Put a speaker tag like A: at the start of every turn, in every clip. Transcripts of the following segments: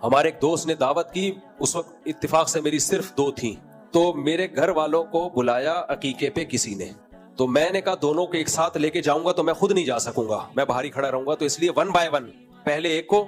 A: ہمارے ایک دوست نے دعوت کی, اس وقت اتفاق سے میری صرف 2 تھیں, تو میرے گھر والوں کو بلایا عقیقے پہ کسی نے, تو میں نے کہا دونوں کو ایک ساتھ لے کے جاؤں گا تو میں خود نہیں جا سکوں گا, میں باہر ہی کھڑا رہوں گا, تو اس لیے 1 by 1 پہلے ایک کو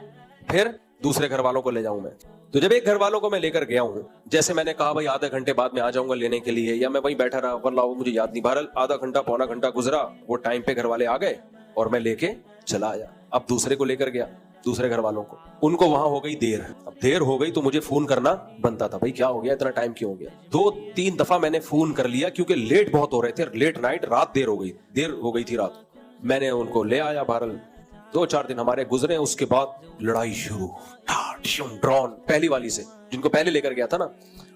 A: پھر دوسرے گھر والوں کو لے جاؤں میں. تو جب ایک گھر والوں کو میں لے کر گیا ہوں, جیسے میں نے کہا بھائی آدھے گھنٹے بعد میں آ جاؤں گا لینے کے لیے, یا میں وہیں بیٹھا رہا, واللہ مجھے یاد نہیں, بہرحال آدھا گھنٹہ پونا گھنٹہ گزرا, وہ ٹائم پہ گھر والے آ گئے اور میں لے کے چلا آیا. اب دوسرے کو لے کر گیا, دوسرے گھر والوں کو, ان کو وہاں ہو گئی دیر. اب دیر ہو گئی تو مجھے فون کرنا بنتا تھا, بھائی کیا ہو گیا, اتنا ٹائم کیوں ہو گیا. 2-3 دفعہ میں نے فون کر لیا کیونکہ لیٹ بہت ہو رہے تھے, لیٹ نائٹ, رات دیر ہو گئی تھی رات. میں نے ان کو لے آیا, بہرحال 2-4 دن ہمارے گزرے, اس کے بعد لڑائی شروع, ڈرون پہلی والی سے, جن کو پہلے لے کر گیا تھا نا,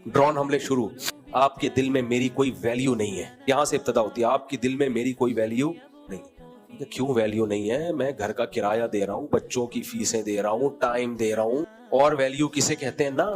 A: ڈرون حملے شروع. آپ کے دل میں میری کوئی ویلیو نہیں ہے, یہاں سے ابتدا ہوتی ہے, آپ کے دل میں میری کوئی ویلیو نہیں. کیوں ویلیو نہیں ہے, میں گھر کا کرایہ دے رہا ہوں, بچوں کی فیسیں دے رہا ہوں, ٹائم دے رہا ہوں, اور ویلیو کسے کہتے ہیں نا.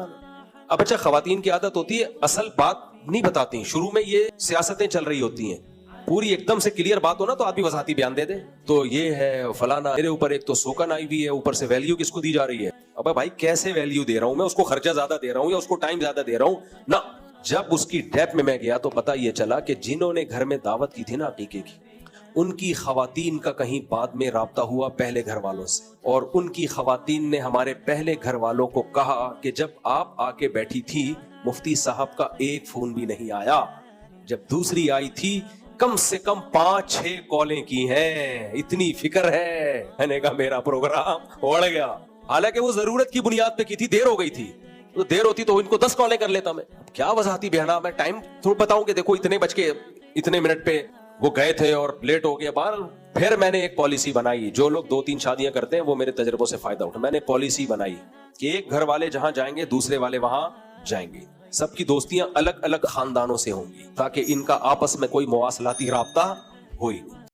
A: اب اچھا, خواتین کی عادت ہوتی ہے اصل بات نہیں بتاتی, شروع میں یہ سیاستیں چل رہی ہوتی ہیں, پوری ایک دم سے کلیئر بات ہو نا تو آدمی وضاحتی بیان دے دے, تو یہ ہے فلانا, میرے اوپر ایک تو سوکن آئی ہوئی ہے, اوپر سے ویلیو کس کو دی جا رہی ہے. ابے بھائی کیسے ویلیو دے رہا ہوں میں, اس کو خرچہ زیادہ دے رہا ہوں یا اس کو ٹائم زیادہ دے رہا ہوں نا. جب اس کی ڈیپ میں گیا تو پتہ یہ چلا کہ جنہوں نے گھر میں دعوت کی تھی نا عقیقے کی, ان کی خواتین کا کہیں بعد میں رابطہ ہوا پہلے گھر والوں سے, اور ان کی خواتین نے ہمارے پہلے گھر والوں کو کہا کہ جب آپ آ کے بیٹھی تھی مفتی صاحب کا ایک فون بھی نہیں آیا, جب دوسری آئی تھی کم سے کم 5-6 کالیں کی ہیں, اتنی فکر ہے. میں نے کہا میرا پروگرام اڑ گیا, حالانکہ وہ ضرورت کی بنیاد پہ کی تھی, دیر ہو گئی تھی, تو دیر ہوتی تو ان کو 10 کالیں کر لیتا میں. کیا وضاحتی بیان, میں ٹائم تھوڑا بتاؤں کہ دیکھو اتنے بج کے اتنے منٹ پہ وہ گئے تھے اور لیٹ ہو گیا. بار پھر میں نے ایک پالیسی بنائی, جو لوگ 2-3 شادیاں کرتے ہیں وہ میرے تجربوں سے فائدہ اٹھا, میں نے پالیسی بنائی کہ ایک گھر والے جہاں جائیں گے دوسرے والے وہاں جائیں گے, سب کی دوستیاں الگ الگ خاندانوں سے ہوں گی تاکہ ان کا آپس میں کوئی مواصلاتی رابطہ ہو ہی نہیں.